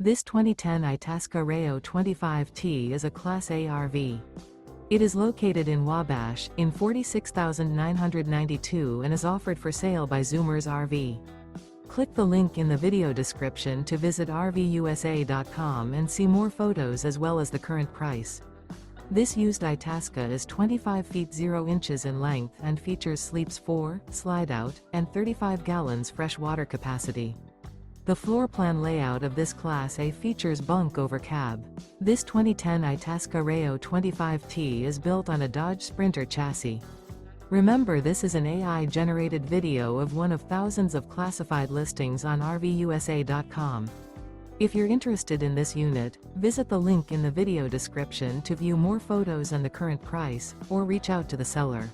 This 2010 Itasca Reyo 25T is a Class A RV. It is located in Wabash, in 46,992 and is offered for sale by Zoomers RV. Click the link in the video description to visit RVUSA.com and see more photos as well as the current price. This used Itasca is 25 feet 0 inches in length and features sleeps 4, Slideout, and 35 gallons fresh water capacity. The floor plan layout of this Class A features Bunk Over Cab. This 2010 Itasca Reyo 25T is built on a Dodge Sprinter chassis. Remember, this is an AI-generated video of one of thousands of classified listings on RVUSA.com. If you're interested in this unit, visit the link in the video description to view more photos and the current price, or reach out to the seller.